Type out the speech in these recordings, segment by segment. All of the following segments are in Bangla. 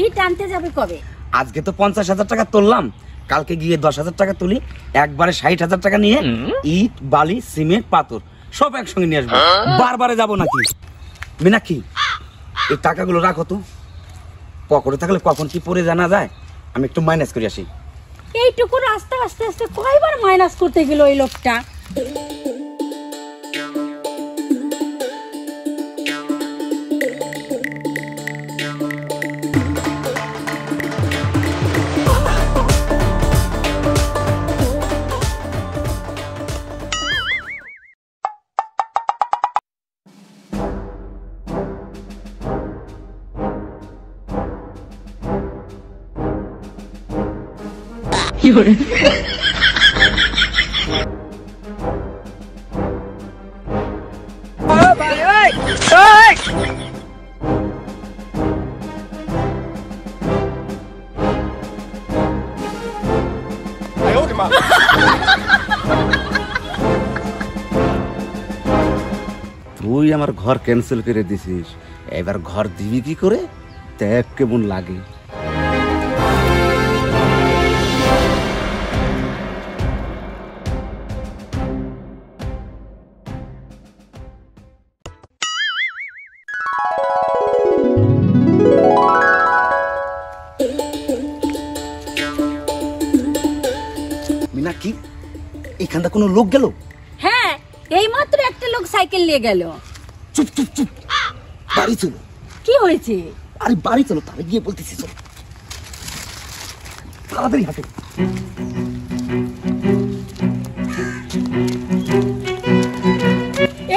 ইট আনতে যাবে কবে? আজকে তো 50,000 টাকা তুললাম, কালকে গিয়ে 10,000 টাকা তুলি, একবারে 60,000 টাকা নিয়ে ইট বালি সিমেন্ট পাথর সব একসঙ্গে নিয়ে আসবো। বারবারে যাবো নাকি? মিনাক্ষী, এই টাকাগুলো রাখো তো, পকেটে থাকলে কখন কি পরে জানা যায়। আমি একটু মাইনাস করে আসি। এইটুকু রাস্তা আস্তে আস্তে কয়বার মাইনাস করতে গেল ওই লোকটা। তুই আমার ঘর ক্যান্সেল করে দিছিস, এবার ঘর দিবি কি করে? দেখ কেমন লাগে। মিনাক্ষী, এখানটা কোনো লোক গেল? হ্যাঁ, এই মাত্র একটা লোক সাইকেল নিয়ে গেল। চুপ চুপ চুপ, বাড়ি চলো। কি হয়েছে? আরে বাড়ি চলো, তাহলে গিয়ে বলতেছি। চলো তাড়াতাড়ি হাঁটো।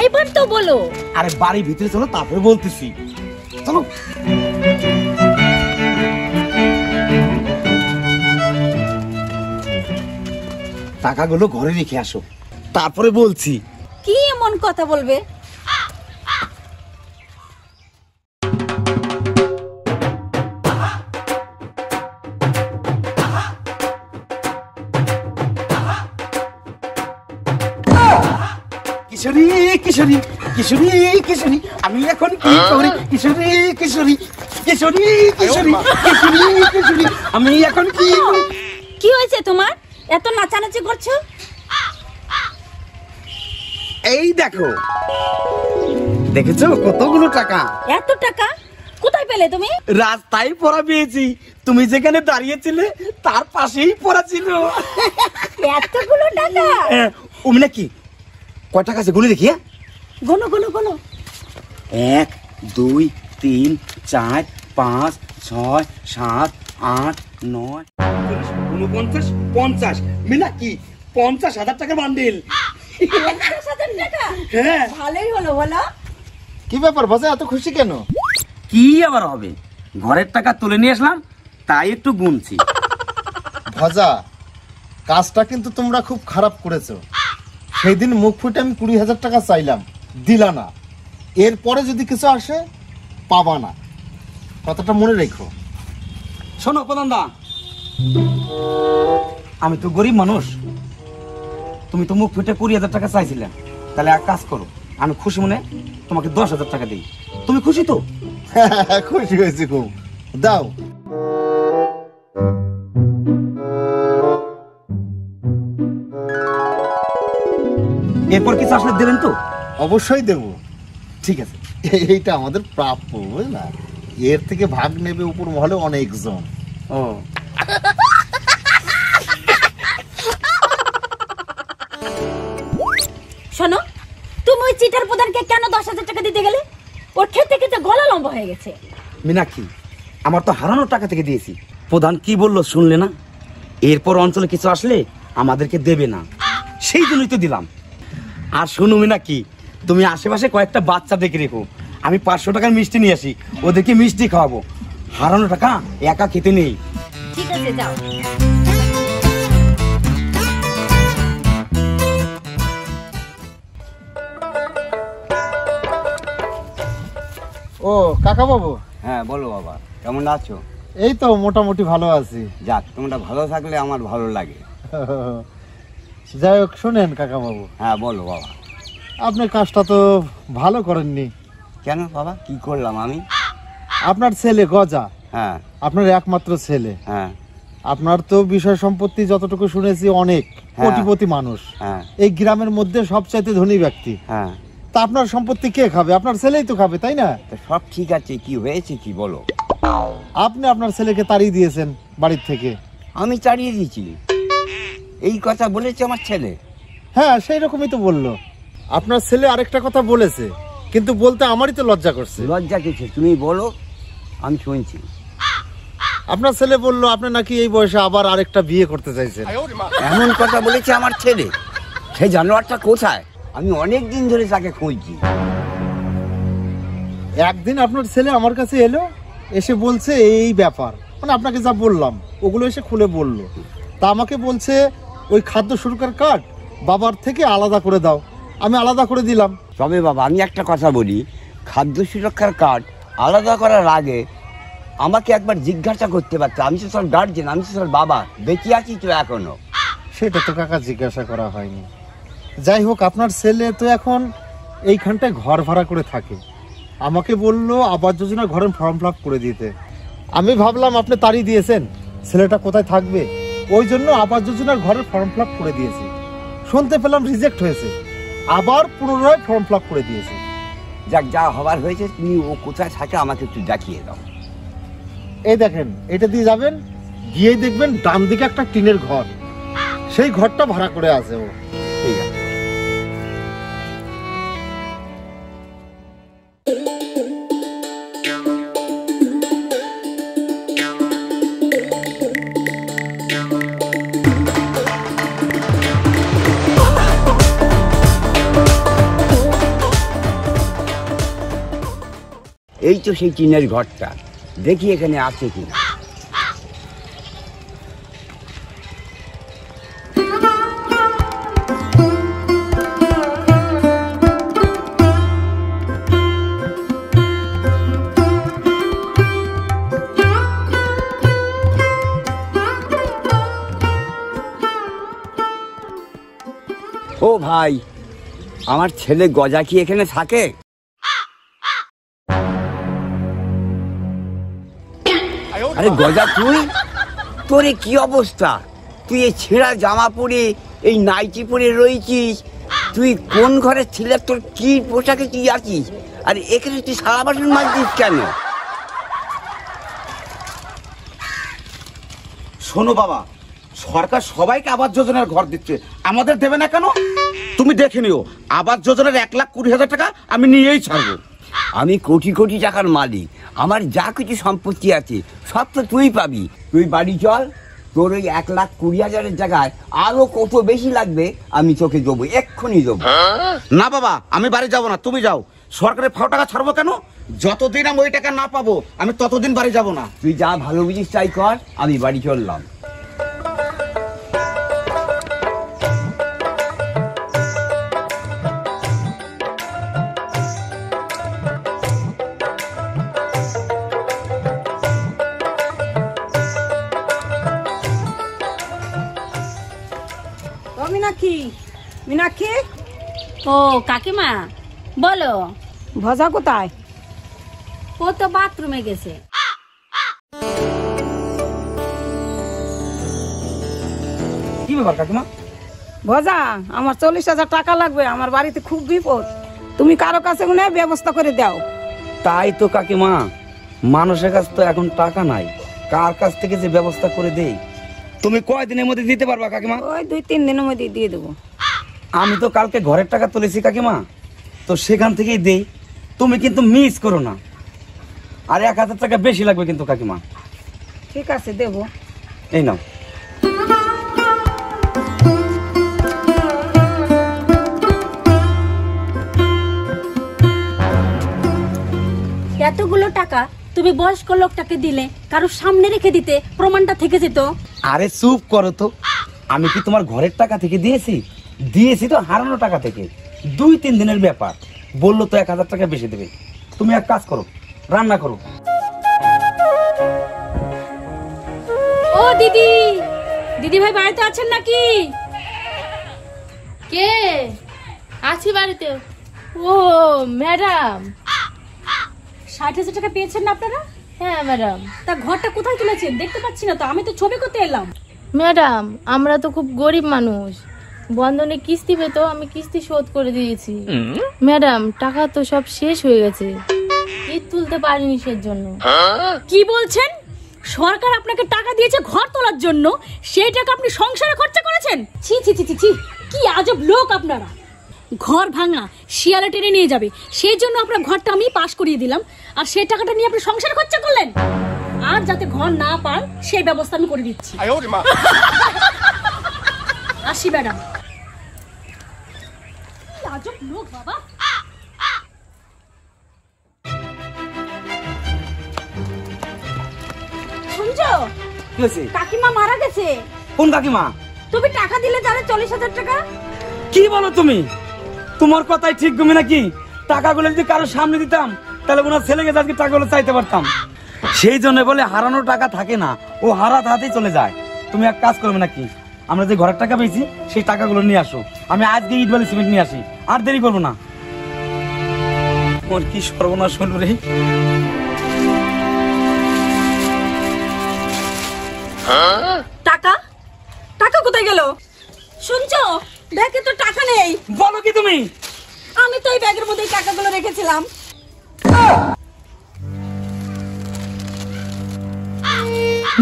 এইবার তো বলো। আরে বাড়ির ভিতরে চলো, তারপরে বলতেছি। চলো। টাকাগুলো ঘরে রেখে আসো, তারপরে বলছি। কি এমন কথা বলবে? কিশোরী কিশোরী কিশোরী কিশোরী, আমি এখন কি করি? কিশোরী কিশোরী কিশোরী কিশোরী কিশোরী কিশোরী, আমি এখন কি করি? কি হয়েছে তোমার? এত নাচানাচি করছো? এই দেখো, দেখেছো কতগুলো টাকা? এত টাকা কোথায় পেলে তুমি? রাস্তায় পড়া পেয়েছি, তুমি যেখানে দাঁড়িয়েছিলে তার পাশেই পড়া ছিল। এতগুলো টাকা? ওমনি নাকি কয় টাকা আছে গুনে দেখি। গোনো গোনো গোনো। 1 2 3 4 5 6 7 8 9 49 50। মিনাক্ষী, 50,000 টাকা বান্ডিল। 50,000 টাকা? হ্যাঁ, ভালোই হলো। বলো কি ব্যাপার ভাজা, এত খুশি কেন? কি আবার হবে, ঘরের টাকা তুলে নিয়ে আসলাম, তাই একটু গুনছি। ভাজা, কাজটা কিন্তু তোমরা খুব খারাপ করেছো। সেই দিন মুখ ফুটে আমি 20,000 টাকা চাইলাম, দিলা না। এরপরে যদি কিছু আসে পাবা না, কথাটা মনে রেখো। শোনো প্রধানদা, আমি তো গরিব মানুষ, তুমি তো মুখ ফুটে 20,000 টাকা চাইছিলে, তাহলে এক কাজ করো, আমি খুশি মনে তোমাকে 10,000 টাকা দিই। তুমি খুশি তো? খুশি হয়েছি খুব, দাও। এরপর কিছু আসলে দেবেন তো? অবশ্যই দেব। ঠিক আছে। এইটা আমাদের প্রাপ্য, বুঝলা? এর থেকে ভাগ নেবে উপর মহলে অনেকজন। ও, শোনো, তুমি ওই চিটার প্রধানকে কেন 10,000 টাকা দিতে গেলে? ওর খেতে খেতে গলা লম্বা হয়ে গেছে। মিনাক্ষী, আমার তো হারানো টাকা থেকে দিয়েছি। প্রধান কি বললো শুনলে না? এরপর অঞ্চলে কিছু আসলে আমাদেরকে দেবে না, সেই জন্যই তো দিলাম। আর শোনো মিনাক্ষী, তুমি আশেপাশে কয়েকটা বাচ্চা দেখে রেখো, আমি 500 টাকার মিষ্টি নিয়ে আসি, ওদেরকে মিষ্টি খাওয়াবো। হারানো টাকা একা খেতে নেই। ঠিক আছে, যাও। ও কাকা বাবু। হ্যাঁ বলো বাবা, কেমন আছো? এই তো মোটামুটি ভালো আছি। যাক, তোমরা ভালো থাকলে আমার ভালো লাগে। যাই হোক, শোনেন কাকা বাবু, হ্যাঁ বলো বাবা। আপনি কাজটা তো ভালো করেননি। কেন বাবা, কি করলাম আমি? আপনার ছেলে গজা, হ্যাঁ আপনার একমাত্র ছেলে, হ্যাঁ আপনার তো বিষয় সম্পত্তি যতটুকু শুনেছি অনেক কোটিপতি মানুষ, হ্যাঁ এই গ্রামের মধ্যে সবচাইতে ধনী ব্যক্তি। হ্যাঁ, তা আপনার সম্পত্তি কে খাবে? আপনার ছেলেই তো খাবে, তাই না? তো সব ঠিক আছে, কি হয়েছে কি বলো? আপনি আপনার ছেলেকে তাড়িয়ে দিয়েছেন বাড়ির থেকে। আমি তাড়িয়ে দিয়েছি? এই কথা বলেছে আমার ছেলে? হ্যাঁ, সেই রকমই তো বললো। আপনার ছেলে আরেকটা কথা বলেছে, কিন্তু বলতে আমারই তো লজ্জা করছে। লজ্জা কিছু, তুমি বলো, আমি শুনছি। আপনার ছেলে বললো আপনি নাকি এই বয়সে আবার আরেকটা বিয়ে করতে চাইছেন। এমন কথা বলেছে আমার ছেলে? সেই জানোয়ারটা কোথায়? আমি অনেক দিন ধরে তাকে খুঁজছি। একদিন আপনার ছেলে আমার কাছে এলো, এসে বলছে এই ব্যাপার, মানে আপনাকে যা বললাম ওগুলো এসে খুলে বললো। তা আমাকে বলছে ওই খাদ্য সুরক্ষার কার্ড বাবার থেকে আলাদা করে দাও। আমি আলাদা করে দিলাম। তবে বাবা, আমি একটা কথা বলি, খাদ্য সুরক্ষার কার্ড আলাদা করার আগে আমাকে একবার জিজ্ঞাসা করতে পারতো। আমি তো তোর গার্জেন, আমি তো তোর বাবা, বেঁচে আছি তো এখনো। সেটা তো কাকা জিজ্ঞাসা করা হয়নি। যাই হোক, আপনার ছেলে তো এখন এইখানটায় ঘর ভাড়া করে থাকে। আমাকে বললো আবাস যোজনা ঘরের ফর্ম ফিল আপ করে দিতে। আমি ভাবলাম আপনি তাড়িয়ে দিয়েছেন, ছেলেটা কোথায় থাকবে, ওই জন্য আবাস যোজনার ঘরের ফর্ম ফিল আপ করে দিয়েছি। শুনতে পেলাম রিজেক্ট হয়েছে, আবার পুনরায় ফর্ম ফিল আপ করে দিয়েছি। যাক, যা হবার হয়েছে, তুমি ও কোথায় থাকে আমাকে একটু দেখিয়ে দাও। এই দেখেন, এটা দিয়ে যাবেন, গিয়েই দেখবেন ডান দিকে একটা টিনের ঘর, সেই ঘরটা ভাড়া করে আছে ও। ঠিক আছে। এই তো সেই টিনের ঘরটা, দেখি এখানে আছে কিনা। ও ভাই, আমার ছেলে গজা কি এখানে থাকে? আরে গজা, তুই, তোর এ কি অবস্থা? তুই এই ছেঁড়া জামা পরে, এই নাইটি পরে রয়েছিস। তুই কোন ঘরে ছিলে? তোর কি পোশাকে তুই আছিস? আর এখানে তুই সারা বাসন মাজছিস কেন? শোনো বাবা, সরকার সবাইকে আবাস যোজনার ঘর দিচ্ছে, আমাদের দেবে না কেন? তুমি দেখে নিও, আবাস যোজনার 1,20,000 টাকা আমি নিয়েই ছাড়বো। আমি কোটি কোটি টাকার মালিক, আমার যা কিছু সম্পত্তি আছে সব তো তুই পাবি। তুই বাড়ি চল, তোর ওই 1,20,000 জায়গায় আরো কত বেশি লাগবে আমি তোকে দেবো, এক্ষুনি দেবো। না বাবা, আমি বাড়ি যাবো না, তুমি যাও। সরকারের ফাও টাকা ছাড়বো কেন? যতদিন আমি ওই টাকা না পাবো আমি ততদিন বাড়ি যাবো না। তুই যা ভালো বুঝিস তাই কর, আমি বাড়ি চললাম। মীনাক্ষী, মীনাক্ষী। ও কাকিমা, বলো। ভজা কোথায়? ও তো বাথরুমে গেছে। কি ব্যাপার কাকিমা? ভজা, আমার 40,000 টাকা লাগবে, আমার বাড়িতে খুব বিপদ, তুমি কারো কাছে মনে হয় ব্যবস্থা করে দাও। তাই তো কাকিমা, মানুষের কাছে তো এখন টাকা নাই, কার কাছ থেকে যে ব্যবস্থা করে দেই। তুমি কয়দিনের মধ্যে দিতে পারবা কাকিমা? ওই 2-3 দিনের মধ্যে দিয়ে দেবো। আমি তো কালকে ঘরের টাকা তুলেছি কাকিমা, তো সেখান থেকেই দেই, তুমি কিন্তু মিস করো না। আর 1,000 টাকা বেশি লাগবে কিন্তু কাকিমা। ঠিক আছে, দেবো। এই নাও। এতগুলো টাকা তুমি বয়স্ক লোকটাকে দিলে, কারোর সামনে রেখে দিতে, প্রমাণটা থেকে যেত। আরে চুপ করো তো, আমি কি তোমার ঘরের টাকা থেকে দিয়েছি? দিয়েছি তো হারানো টাকা থেকে। 2-3 দিনের ব্যাপার, বললো তো 1,000 টাকা বেশি দেবে। তুমি এক কাজ করো, রান্না করো। ও দিদি, দিদি ভাই বাড়িতে আছেন নাকি? কে? আছি বাড়িতে। ও ম্যাডাম, 60,000 টাকা পেয়েছেন না আপনারা? হ্যাঁ ম্যাডাম। তা ঘরটা কোথায় তুলেছেন দেখতে পাচ্ছি না তো, আমি তো ছবি করতে এলাম। ম্যাডাম আমরা তো খুব গরিব মানুষ, বন্ধনে কিস্তি পেতো, আমি কিস্তি শোধ করে দিয়েছি। ম্যাডাম টাকা তো সব শেষ হয়ে গেছে, ঈদ তুলতে পারিনি সেজন্য। কি বলছেন? সরকার আপনাকে টাকা দিয়েছে ঘর তোলার জন্য, সেই টাকা আপনি সংসারে খরচা করেছেন? ছি ছি ছি ছি ছি, কি আজব লোক আপনারা। ঘর ভাঙা শিয়ালে টেনে নিয়ে যাবে, সেই জন্য আপনার ঘরটা আমি পাস করিয়ে দিলাম, আর সেই টাকাটা নিয়ে আপনি সংসারে খরচা করলেন। আর যাতে ঘর না পান সেই ব্যবস্থা আমি করে দিচ্ছি। আসি ম্যাডাম। কি আজব লোক বাবা। শুনছো, কি হয়েছে? কাকিমা মারা গেছে। কোন কাকিমা? তুমি টাকা দিলে জানে 40,000 টাকা। কি বলো তুমি? তোমার কথাই ঠিক তুমি নাকি? টাকাগুলো যদি কারো সামনে দিতাম তাহলে ওনার ছেলেকে আজকে টাকাগুলো চাইতে পারতাম। সেই জন্য বলে হারানোর টাকা থাকে না, ও হারাত হাতেই চলে যায়। তুমি এক কাজ করবে নাকি, আমরা যে ঘরের টাকা পেয়েছি সেই টাকাগুলো নিয়ে আসো, আমি আজকে ইট বালি সিমেন্ট নিয়ে আসি, আর দেরি করবো না। ওর কি সর্বনাশ হলো রে। টাকা টাকা কোথায় গেল? শুনছো, ব্যাগে তো টাকা নেই। বলো কি তুমি? আমি তো এই ব্যাগের মধ্যে টাকাগুলো রেখেছিলাম।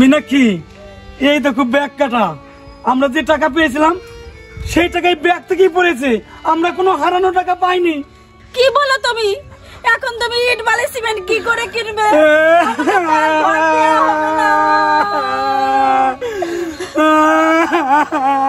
মিনাক্ষী, এই দেখো ব্যাগ কাটা। আমরা যে টাকা পেয়েছিলাম সেই টাকাই ব্যাগ থেকেই পড়েছে, আমরা কোনো হারানো টাকা পাইনি। কি বলো তুমি? এখন তুমি ইট বালি সিমেন্ট কি করে কিনবে? আ